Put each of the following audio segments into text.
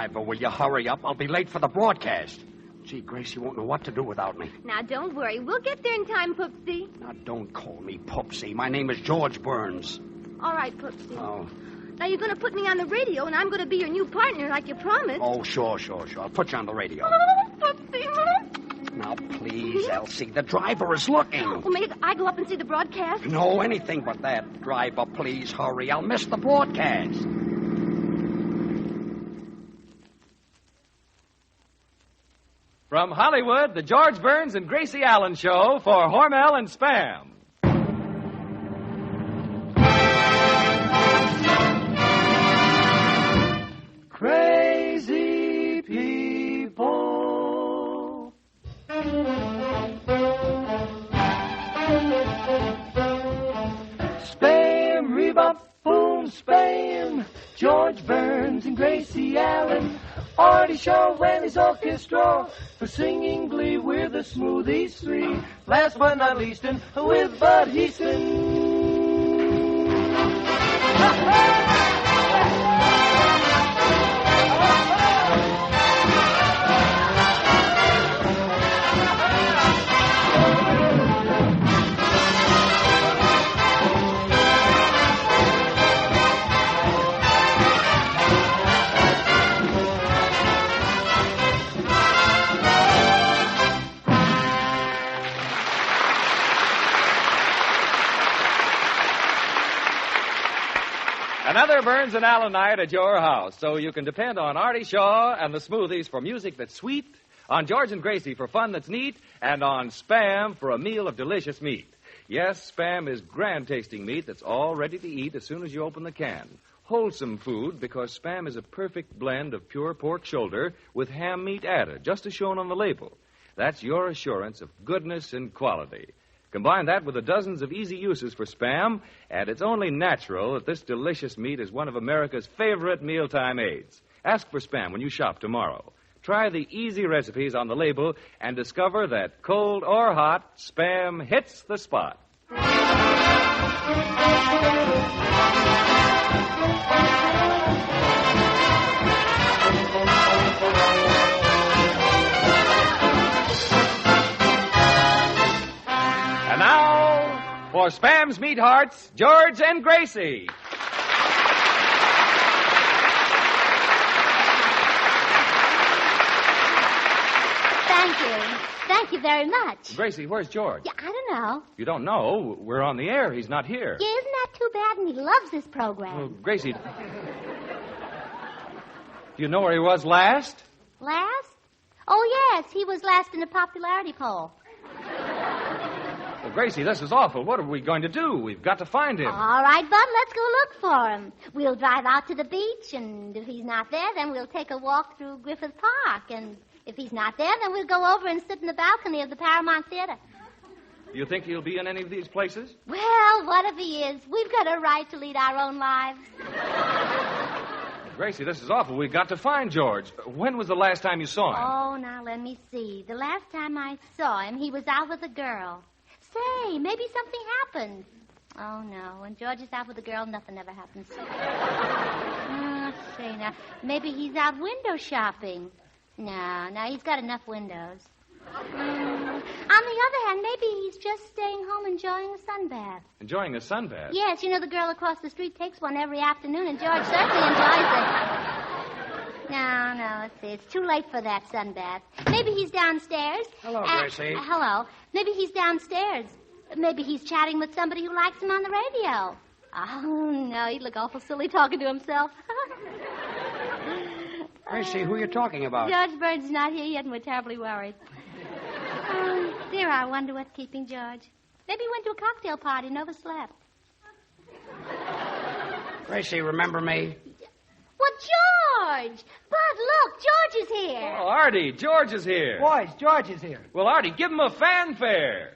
driver, will you hurry up? I'll be late for the broadcast. Gee, Gracie won't know what to do without me. Now, don't worry. We'll get there in time, Poopsie. Now, don't call me Poopsie. My name is George Burns. All right, Poopsie. Oh. Now, you're going to put me on the radio, and I'm going to be your new partner like you promised. Oh, sure. I'll put you on the radio. Poopsie. Now, please, Elsie, the driver is looking. Well, may I go up and see the broadcast? No, anything but that. Driver, please hurry. I'll miss the broadcast. From Hollywood, the George Burns and Gracie Allen Show for Hormel and Spam. Crazy people. Spam, rebop, boom, spam. George Burns and Gracie Allen. Artie Shaw and his orchestra for singing glee. We're the Smoothies three. Last but not least, and with Bud Heaston. Another Burns and Allen night at your house, so you can depend on Artie Shaw and the Smoothies for music that's sweet, on George and Gracie for fun that's neat, and on Spam for a meal of delicious meat. Yes, Spam is grand-tasting meat that's all ready to eat as soon as you open the can. Wholesome food because Spam is a perfect blend of pure pork shoulder with ham meat added, just as shown on the label. That's your assurance of goodness and quality. Combine that with the dozens of easy uses for Spam, and it's only natural that this delicious meat is one of America's favorite mealtime aids. Ask for Spam when you shop tomorrow. Try the easy recipes on the label and discover that cold or hot, Spam hits the spot. And now, for Spam's Meat Hearts, George and Gracie. Thank you. Thank you very much. Gracie, where's George? Yeah, I don't know. You don't know? We're on the air. He's not here. Yeah, isn't that too bad? And he loves this program. Well, Gracie, do you know where he was last? Last? Oh, yes, he was last in the popularity poll. Well, Gracie, this is awful. What are we going to do? We've got to find him. All right, Bud, let's go look for him. We'll drive out to the beach, and if he's not there, then we'll take a walk through Griffith Park. And if he's not there, then we'll go over and sit in the balcony of the Paramount Theater. Do you think he'll be in any of these places? Well, what if he is? We've got a right to lead our own lives. Gracie, this is awful. We've got to find George. When was the last time you saw him? Oh, now let me see. The last time I saw him, he was out with a girl. Say, maybe something happened. Oh, no. When George is out with a girl, nothing ever happens. Say, now, maybe he's out window shopping. No, he's got enough windows. On the other hand, maybe he's just staying home enjoying a sunbath. Enjoying a sunbath? Yes, you know the girl across the street takes one every afternoon, and George certainly enjoys it. No, let's see. It's too late for that sunbath. Maybe he's downstairs. Hello, Gracie. Hello. Maybe he's downstairs. Maybe he's chatting with somebody who likes him on the radio. Oh, no, he'd look awful silly talking to himself. Gracie, who are you talking about? George Burns is not here yet, and we're terribly worried. Oh, dear, I wonder what's keeping George. Maybe he went to a cocktail party and overslept. Gracie, remember me? Well, George! Bud, look, George is here. Oh, Artie, George is here. Boys, George is here. Well, Artie, give him a fanfare.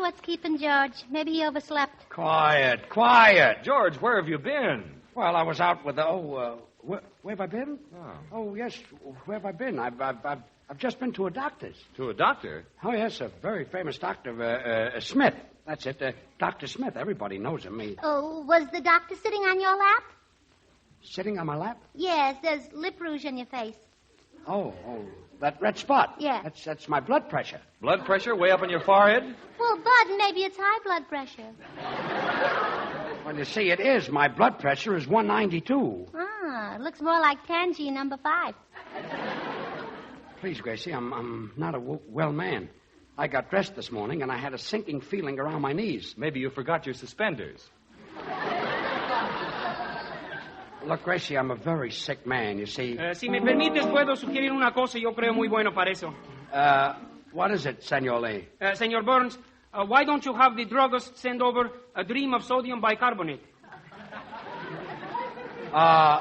what's keeping George. Maybe he overslept. Quiet. George, where have you been? Well, I was out with the... where have I been? Oh. Yes. Where have I been? I've just been to a doctor's. To a doctor? Oh, yes, a very famous doctor, Smith. That's it, Dr. Smith. Everybody knows him. Oh, was the doctor sitting on your lap? Sitting on my lap? Yes, there's lip rouge on your face. Oh, that red spot. Yeah. That's my blood pressure. Blood pressure way up on your forehead? Well, Bud, maybe it's high blood pressure. Well, you see, it is. My blood pressure is 192. Ah, it looks more like Tangy number 5. Please, Gracie, I'm not a well man. I got dressed this morning, and I had a sinking feeling around my knees. Maybe you forgot your suspenders. Look, Gracie, I'm a very sick man, you see. Si me permites, puedo sugerir una cosa, yo creo muy bueno para eso. What is it, Senor Lee? Senor Burns, why don't you have the druggist send over a dream of sodium bicarbonate? A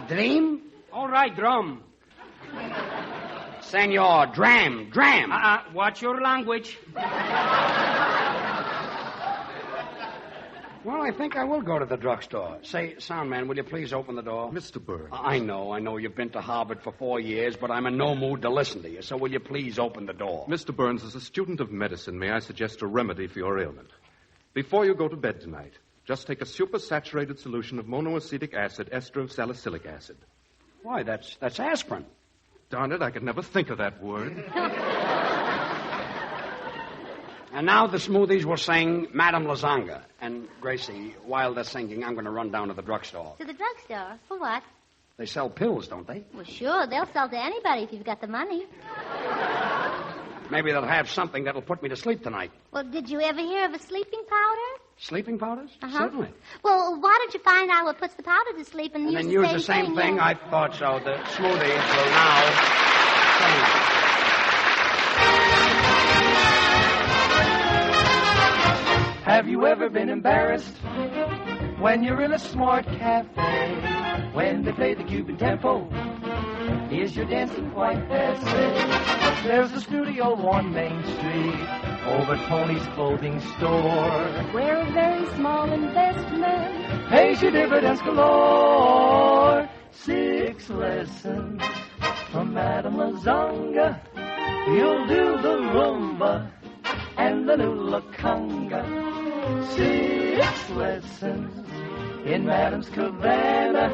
dream? All right, drum. Senor, dram. Watch your language. Well, I think I will go to the drugstore. Say, Soundman, will you please open the door? Mr. Burns. I know you've been to Harvard for 4 years, but I'm in no mood to listen to you, so will you please open the door? Mr. Burns, as a student of medicine, may I suggest a remedy for your ailment? Before you go to bed tonight, just take a supersaturated solution of monoacetic acid, ester of salicylic acid. Why, that's aspirin. Darn it, I could never think of that word. And now the Smoothies will sing Madame Lasagna. And, Gracie, while they're singing, I'm going to run down to the drugstore. To the drugstore? For what? They sell pills, don't they? Well, sure. They'll sell to anybody if you've got the money. Maybe they'll have something that'll put me to sleep tonight. Well, did you ever hear of a sleeping powder? Sleeping powders? Uh-huh. Certainly. Well, why don't you find out what puts the powder to sleep and use the same thing? Yeah. I thought so. The Smoothies will now sing. Have you ever been embarrassed when you're in a smart cafe? When they play the Cuban tempo, is your dancing quite passe? There's a studio on Main Street over Tony's clothing store, Where a very small investment pays you dividends galore. 6 lessons from Madame Lasagna. You'll do the rumba and the new La Conga. 6 lessons in Madame's cabana,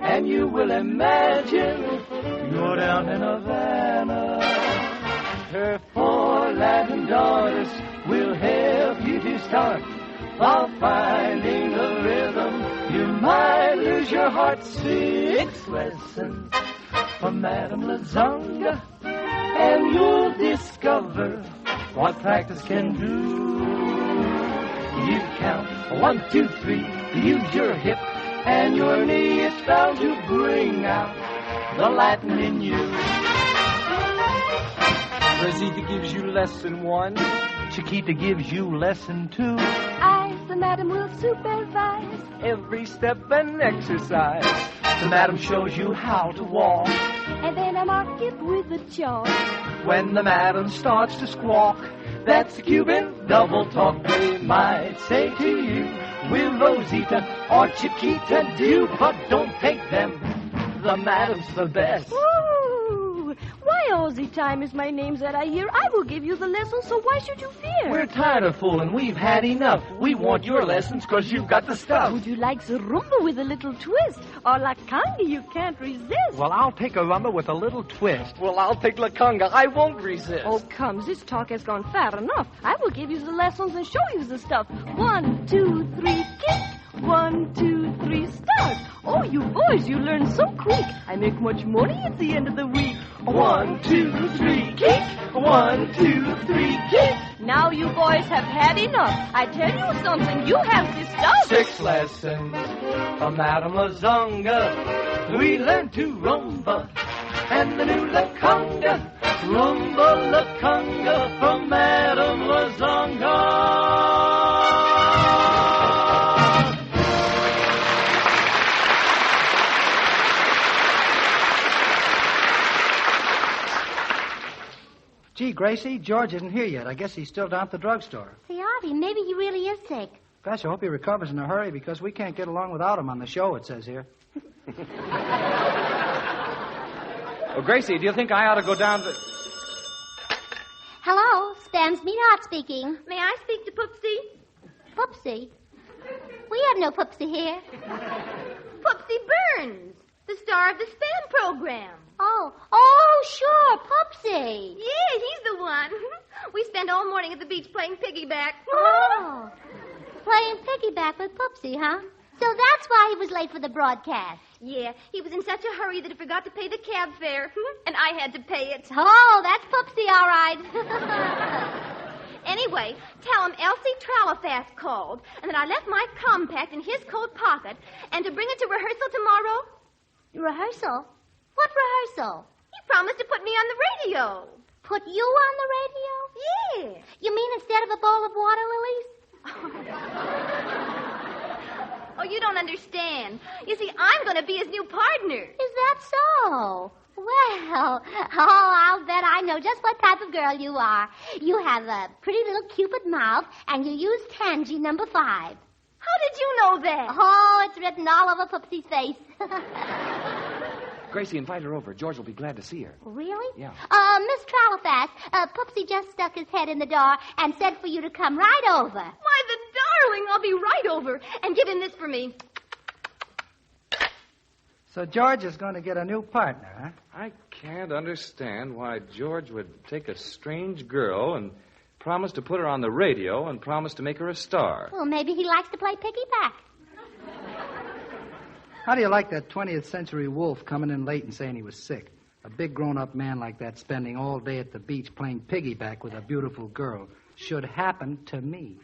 and you will imagine you're down in Havana. Her 4 Latin daughters will help you to start while finding the rhythm. You might lose your heart. 6 lessons from Madame Lasagna, and you'll discover what practice can do. You count 1, 2, 3, use your hip, and your knee is bound to bring out the Latin in you. Rosita gives you lesson 1, Chiquita gives you lesson 2. I, the madam, will supervise Every step an exercise. The madam shows you how to walk. and then I mark it with a chalk. When the madam starts to squawk, that's the Cuban double talk. They might say to you, will Rosita or Chiquita do? But don't take them, the madam's the best. Ooh, why all the time is my name that I hear? I will give you the lesson, so why should you fear? We're tired of fooling, we've had enough. We want your lessons because you've got the stuff. Would you like the rumba with a little twist? Or la conga you can't resist? Well, I'll take a rumba with a little twist. Well, I'll take La Conga. I won't resist. Oh, come, this talk has gone far enough. I will give you the lessons and show you the stuff. 1, 2, 3, kick. 1, 2, 3, start. Oh, you boys, you learn so quick. I make much money at the end of the week. 1, 2, 3, kick. 1, 2, 3, kick. Now you boys have had enough. I tell you something, you have this stuff. 6 lessons from Madame Lasagna. We learn to rumba and the new La Conga. Rumba La Conga from Madame Lasagna. Gee, Gee, Gracie, George isn't here yet. I guess he's still down at the drugstore. Say, Artie, maybe he really is sick. Gosh, I hope he recovers in a hurry because we can't get along without him on the show, it says here. Well, Gracie, do you think I ought to go down to... Hello, Spam Sweetheart speaking. May I speak to Poopsie? Poopsie? We have no Poopsie here. Poopsie Burns, the star of the Spam program. Oh, sure, Poopsie. Yeah, he's the one. We spent all morning at the beach playing piggyback. Oh, playing piggyback with Poopsie, huh? So that's why he was late for the broadcast. Yeah, he was in such a hurry that he forgot to pay the cab fare, and I had to pay it. Oh, that's Poopsie, all right. Anyway, tell him Elsie Tralafast called, and that I left my compact in his coat pocket, and to bring it to rehearsal tomorrow. Rehearsal? What rehearsal? He promised to put me on the radio. Put you on the radio? Yeah. You mean instead of a bowl of water lilies? Oh, you don't understand. You see, I'm going to be his new partner. Is that so? Well, I'll bet I know just what type of girl you are. You have a pretty little Cupid mouth, and you use Tansy number 5. How did you know that? Oh, it's written all over Poopsie's face. Gracie, invite her over. George will be glad to see her. Really? Yeah. Miss Tralafast, Poopsie just stuck his head in the door and said for you to come right over. Why, the darling, I'll be right over. And give him this for me. So George is going to get a new partner, huh? I can't understand why George would take a strange girl and promise to put her on the radio and promise to make her a star. Well, maybe he likes to play piggyback. How do you like that 20th century wolf coming in late and saying he was sick? A big grown-up man like that spending all day at the beach playing piggyback with a beautiful girl should happen to me.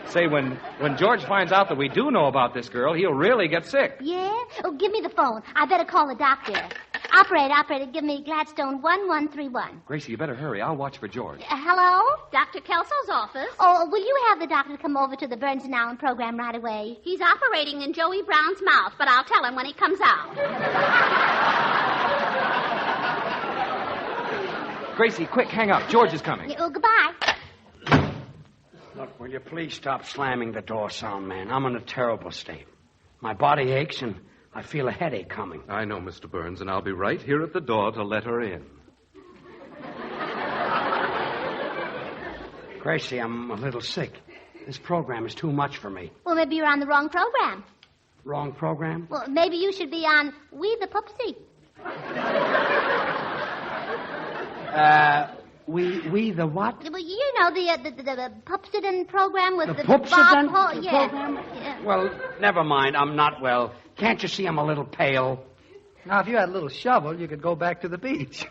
Say, when George finds out that we do know about this girl, he'll really get sick. Yeah? Oh, give me the phone. I better call the doctor. Operator, give me Gladstone 1131. Gracie, you better hurry. I'll watch for George. Hello? Dr. Kelso's office. Oh, will you have the doctor come over to the Burns and Allen program right away? He's operating in Joey Brown's mouth, but I'll tell him when he comes out. Gracie, quick, hang up. George is coming. Oh, goodbye. Look, will you please stop slamming the door, sound man? I'm in a terrible state. My body aches and I feel a headache coming. I know, Mr. Burns, and I'll be right here at the door to let her in. Gracie, I'm a little sick. This program is too much for me. Well, maybe you're on the wrong program. Wrong program? Well, maybe you should be on We the Poopsie. We the what? Well, you know, the Pupsidon program with the Pupsidon Bob Hole. Yeah. program? Yeah. Well, never mind. I'm not well. Can't you see I'm a little pale? Now, if you had a little shovel, you could go back to the beach.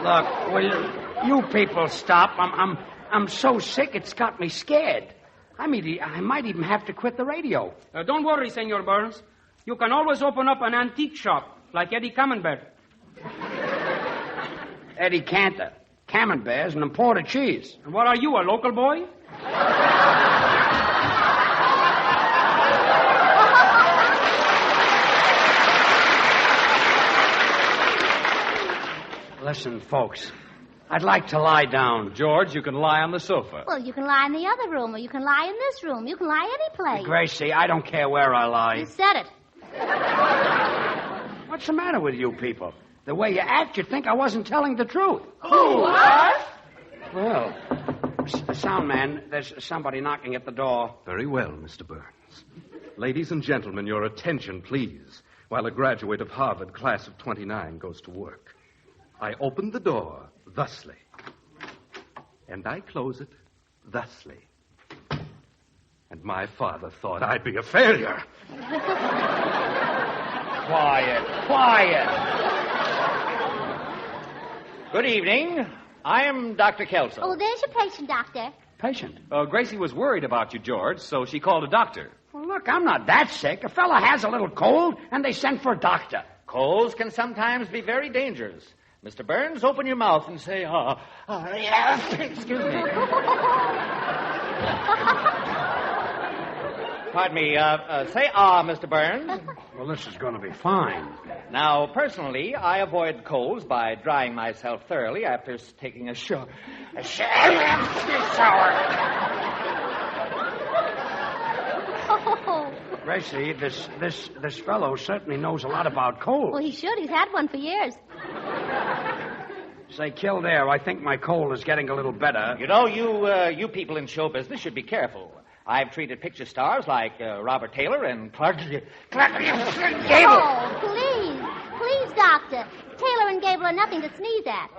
Look, will you people stop? I'm so sick it's got me scared. I might even have to quit the radio. Don't worry, Senor Burns. You can always open up an antique shop like Eddie Camembert. Eddie Cantor, Camemberts, and imported cheese. And what are you, a local boy? Listen, folks, I'd like to lie down. George, you can lie on the sofa. Well, you can lie in the other room, or you can lie in this room. You can lie any place. Gracie, I don't care where I lie. You said it. What's the matter with you people? The way you act, you'd think I wasn't telling the truth. What? Well, sound man, there's somebody knocking at the door. Very well, Mr. Burns. Ladies and gentlemen, your attention, please, while a graduate of Harvard, class of 29, goes to work. I open the door thusly, and I close it thusly. And my father thought I'd be a failure. Quiet. Good evening. I am Dr. Kelso. Oh, there's your patient, doctor. Patient? Gracie was worried about you, George, so she called a doctor. Well, look, I'm not that sick. A fella has a little cold, and they sent for a doctor. Colds can sometimes be very dangerous. Mr. Burns, open your mouth and say, yes. Excuse me. Pardon me. Say Mr. Burns. Well, this is going to be fine. Now, personally, I avoid colds by drying myself thoroughly after taking a shower. Oh. Gracie, this fellow certainly knows a lot about colds. Well, he should. He's had one for years. Say, Kildare, I think my cold is getting a little better. You know, you people in show business should be careful. I've treated picture stars like Robert Taylor and Clark Gable. Oh, please. Please, Doctor. Taylor and Gable are nothing to sneeze at.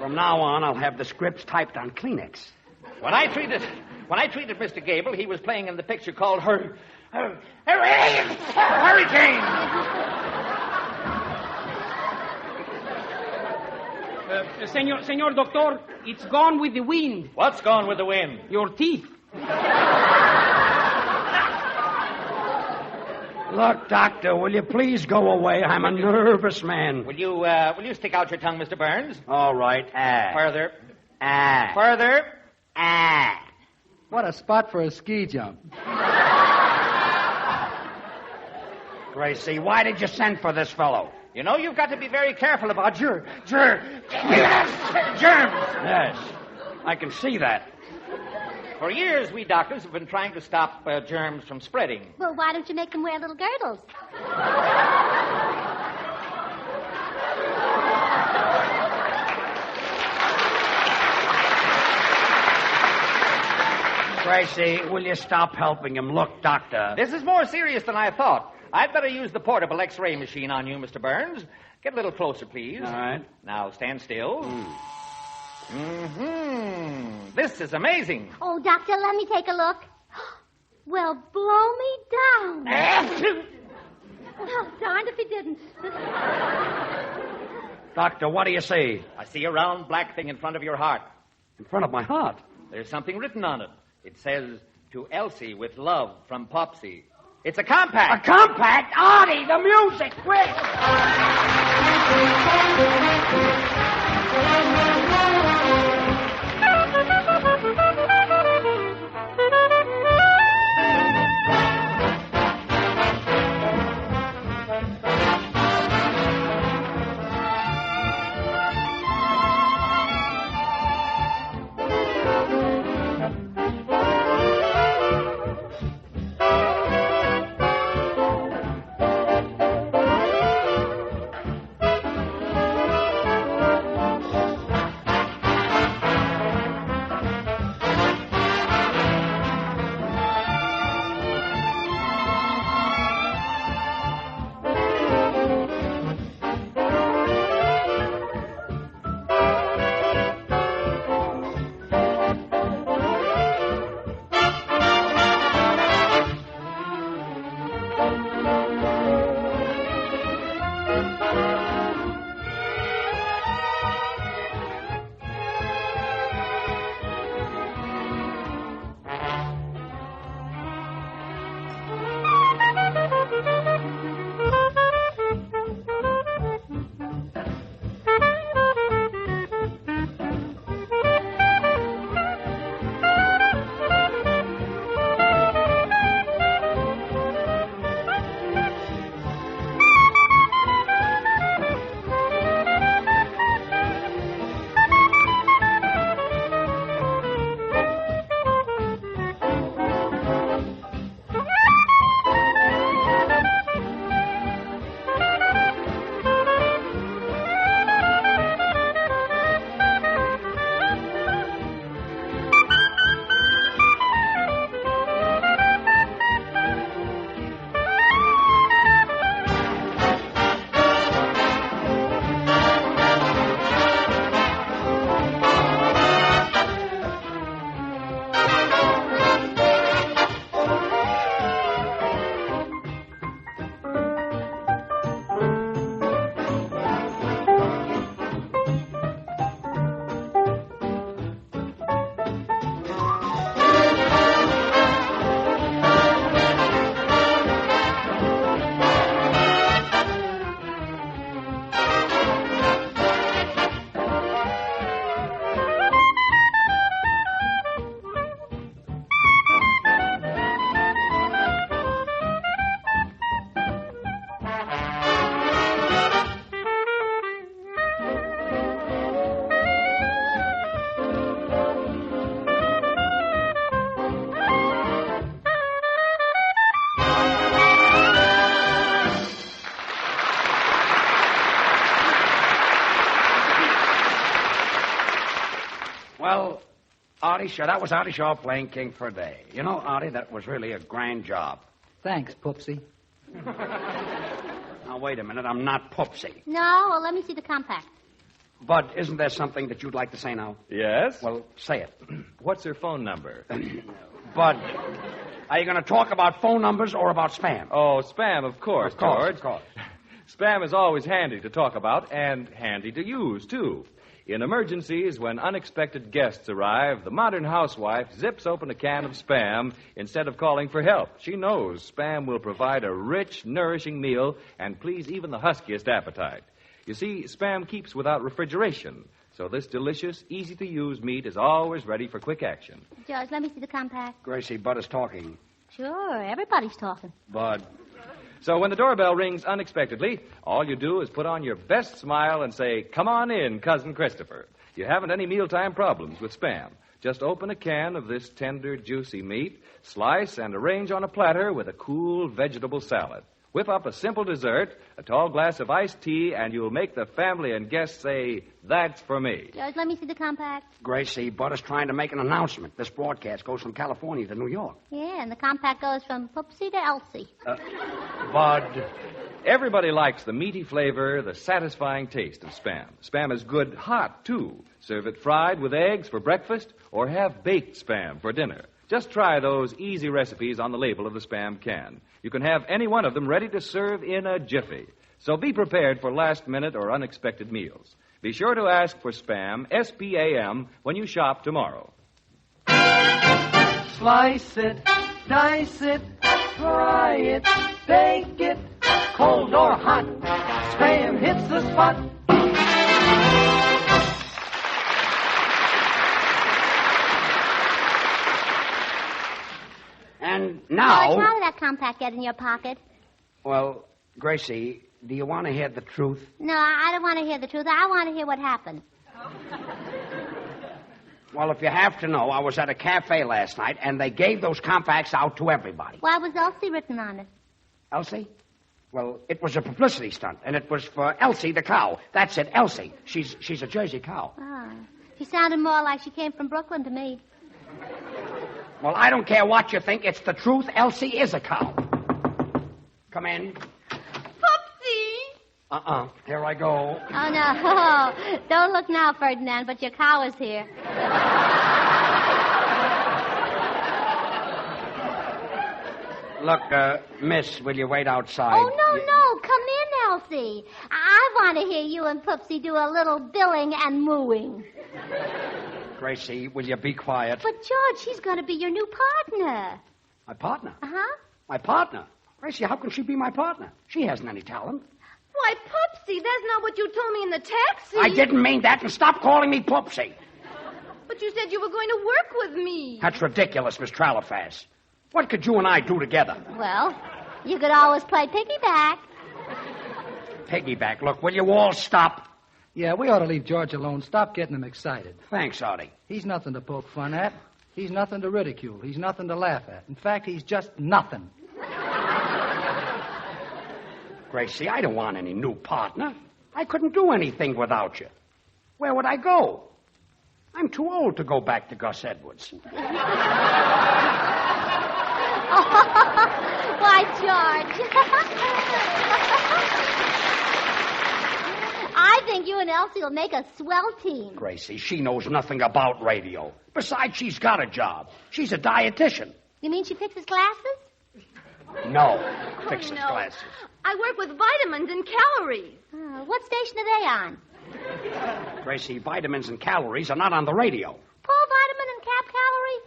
From now on, I'll have the scripts typed on Kleenex. When I treated Mr. Gable, he was playing in the picture called Hurricane. Senor Doctor, it's gone with the wind. What's gone with the wind? Your teeth. Look, Doctor, will you please go away? I'm a nervous man. Will you stick out your tongue, Mr. Burns? All right. Further. Further. What a spot for a ski jump. Gracie, why did you send for this fellow? You know, you've got to be very careful about germs. Yes, I can see that. For years, we doctors have been trying to stop germs from spreading. Well, why don't you make them wear little girdles? Gracie, will you stop helping him? Look, Doctor. This is more serious than I thought. I'd better use the portable X-ray machine on you, Mr. Burns. Get a little closer, please. All right. Now, stand still. This is amazing. Oh, Doctor, let me take a look. Well, blow me down. Well, darned if he didn't. Doctor, what do you see? I see a round black thing in front of your heart. In front of my heart? There's something written on it. It says, "To Elsie with love from Popsy." It's a compact. A compact? Artie, the music, quick! Artie, sure, that was Artie Shaw playing King for a Day. You know, Artie, that was really a grand job. Thanks, Poopsie. Now, wait a minute. I'm not Poopsie. No, well, let me see the compact. Bud, isn't there something that you'd like to say now? Yes? Well, say it. What's her phone number? Bud, are you going to talk about phone numbers or about spam? Oh, spam, of course, George. Of course. Spam is always handy to talk about and handy to use, too. In emergencies, when unexpected guests arrive, the modern housewife zips open a can of Spam instead of calling for help. She knows Spam will provide a rich, nourishing meal and please even the huskiest appetite. You see, Spam keeps without refrigeration, so this delicious, easy-to-use meat is always ready for quick action. George, let me see the compact. Gracie, Bud is talking. Sure, everybody's talking. Bud. So when the doorbell rings unexpectedly, all you do is put on your best smile and say, "Come on in, Cousin Christopher." You haven't any mealtime problems with Spam. Just open a can of this tender, juicy meat, slice and arrange on a platter with a cool vegetable salad. Whip up a simple dessert, a tall glass of iced tea, and you'll make the family and guests say, "That's for me." George, let me see the compact. Gracie, Bud is trying to make an announcement. This broadcast goes from California to New York. Yeah, and the compact goes from Poopsie to Elsie. Bud. Everybody likes the meaty flavor, the satisfying taste of Spam. Spam is good hot, too. Serve it fried with eggs for breakfast or have baked Spam for dinner. Just try those easy recipes on the label of the Spam can. You can have any one of them ready to serve in a jiffy. So be prepared for last-minute or unexpected meals. Be sure to ask for Spam, S-P-A-M, when you shop tomorrow. Slice it, dice it, fry it, bake it, cold or hot, Spam hits the spot. And now... George, how did that compact get in your pocket? Well, Gracie, do you want to hear the truth? No, I don't want to hear the truth. I want to hear what happened. Well, if you have to know, I was at a cafe last night, and they gave those compacts out to everybody. Why was Elsie written on it? Elsie? Well, it was a publicity stunt, and it was for Elsie the cow. That's it, Elsie. She's a Jersey cow. Oh. She sounded more like she came from Brooklyn to me. Well, I don't care what you think. It's the truth. Elsie is a cow. Come in. Poopsie! Here I go. Oh, no. Don't look now, Ferdinand, but your cow is here. Look, miss, will you wait outside? Oh, no. Come in, Elsie. I want to hear you and Poopsie do a little billing and mooing. Gracie, will you be quiet? But, George, she's going to be your new partner. My partner? Uh-huh. My partner? Gracie, how can she be my partner? She hasn't any talent. Why, Poopsie, that's not what you told me in the taxi. I didn't mean that, and stop calling me Poopsie. But you said you were going to work with me. That's ridiculous, Miss Tralifass. What could you and I do together? Well, you could always play piggyback. Piggyback. Look, will you all stop? Yeah, we ought to leave George alone. Stop getting him excited. Thanks, Artie. He's nothing to poke fun at. He's nothing to ridicule. He's nothing to laugh at. In fact, he's just nothing. Gracie, I don't want any new partner. I couldn't do anything without you. Where would I go? I'm too old to go back to Gus Edwards. Why, George. I think you and Elsie will make a swell team. Gracie, she knows nothing about radio. Besides, she's got a job. She's a dietitian. You mean she fixes glasses? No, fixes glasses. I work with vitamins and calories. What station are they on? Gracie, vitamins and calories are not on the radio. Paul Vitamin and Cap Calorie?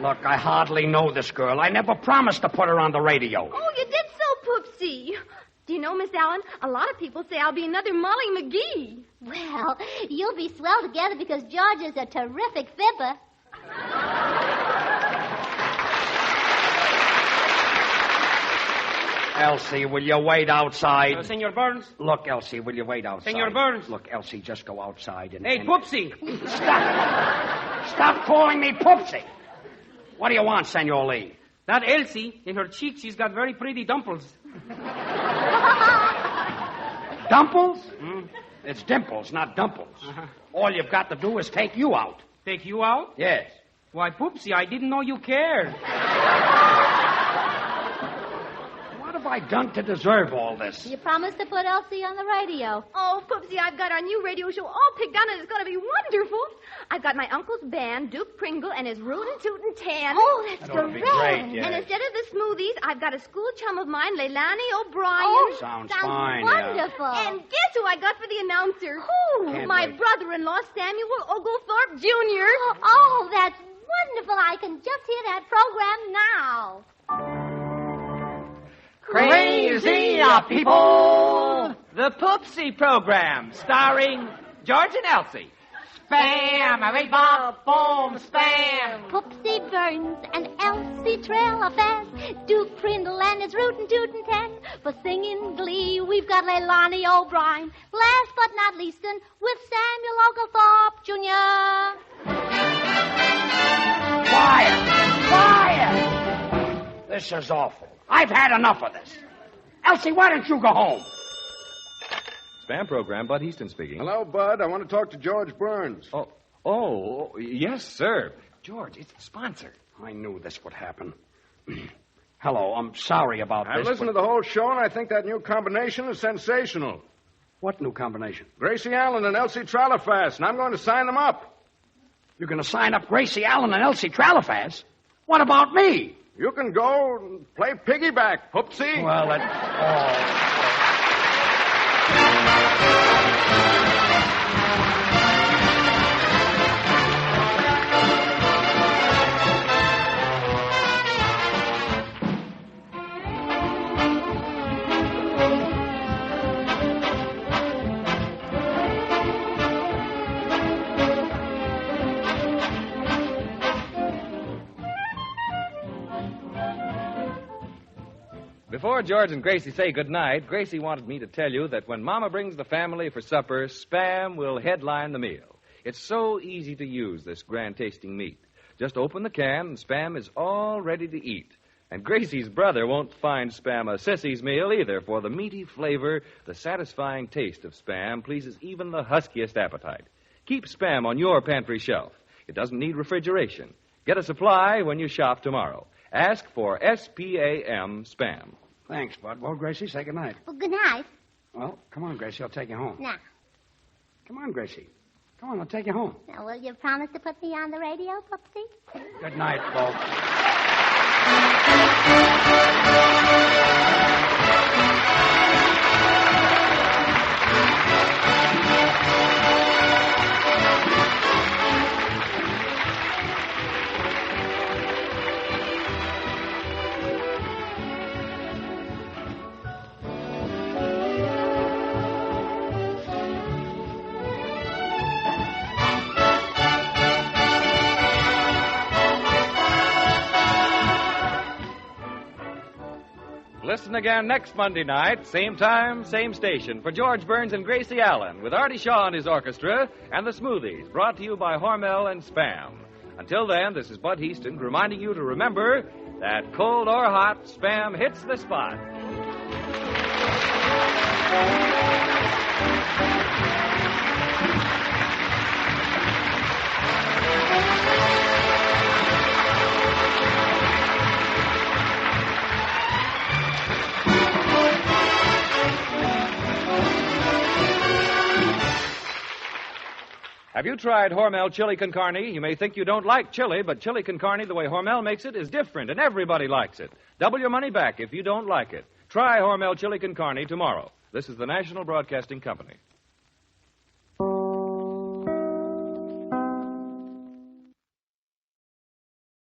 Look, I hardly know this girl. I never promised to put her on the radio. Oh, you did so, Poopsie. Do you know, Miss Allen, a lot of people say I'll be another Molly McGee. Well, you'll be swell together because George is a terrific fibber. Elsie, will you wait outside? Senor Burns? Look, Elsie, will you wait outside? Senor Burns? Look, Elsie, just go outside and... Hey, Poopsie! Stop! Stop calling me Poopsie! What do you want, Senor Lee? That Elsie, in her cheek, she's got very pretty dimples. Dumples? It's Dimples, not Dumples. All you've got to do is take you out. Take you out? Yes. Why, Poopsie, I didn't know you cared. What have I done to deserve all this? You promised to put Elsie on the radio. Oh, Poopsie, I've got our new radio show all picked out, and it's going to be wonderful. I've got my uncle's band, Duke Pringle, and his rootin' tootin' tan. Oh, that's That ought to be great. great, yes. And instead of the Smoothies, I've got a school chum of mine, Leilani O'Brien. Oh, Sounds fine, yeah. wonderful. And guess who I got for the announcer? Who? Can't My wait. brother-in-law, Samuel Oglethorpe Jr. Oh, that's wonderful. I can just hear that program now. Crazy people! The Poopsie program, starring George and Elsie. Spam, boom, spam. Poopsie Burns and Elsie Trail are fast. Duke Prindle and his rootin' tootin' tan. For singing glee, we've got Leilani O'Brien. Last but not least, with Samuel Oglethorpe Jr. Quiet! This is awful. I've had enough of this. Elsie, why don't you go home? Spam program, Bud Easton speaking. Hello, Bud. I want to talk to George Burns. Oh, yes, sir. George, it's the sponsor. I knew this would happen. Hello, I'm sorry about I've this. listened to the whole show, and I think that new combination is sensational. What new combination? Gracie Allen and Elsie Tralafast, and I'm going to sign them up. You're going to sign up Gracie Allen and Elsie Tralafast? What about me? You can go and play piggyback, Poopsie. Well, Before George and Gracie say goodnight, Gracie wanted me to tell you that when Mama brings the family for supper, Spam will headline the meal. It's so easy to use, this grand-tasting meat. Just open the can, and Spam is all ready to eat. And Gracie's brother won't find Spam a sissy's meal either, for the meaty flavor, the satisfying taste of Spam pleases even the huskiest appetite. Keep Spam on your pantry shelf. It doesn't need refrigeration. Get a supply when you shop tomorrow. Ask for SPAM Spam. thanks, Bud. Well, Gracie, say goodnight. Well, good night. Well, come on, Gracie. I'll take you home. Now, Come on, Gracie. Come on, I'll take you home. now, will you promise to put me on the radio, Poopsie? Good night, folks. Listen again next Monday night, same time, same station, for George Burns and Gracie Allen, with Artie Shaw and his orchestra, and the Smoothies, brought to you by Hormel and Spam. Until then, this is Bud Easton reminding you to remember that cold or hot, Spam hits the spot. Have you tried Hormel chili con carne? You may think you don't like chili, but chili con carne, the way Hormel makes it, is different, and everybody likes it. Double your money back if you don't like it. Try Hormel chili con carne tomorrow. This is the National Broadcasting Company.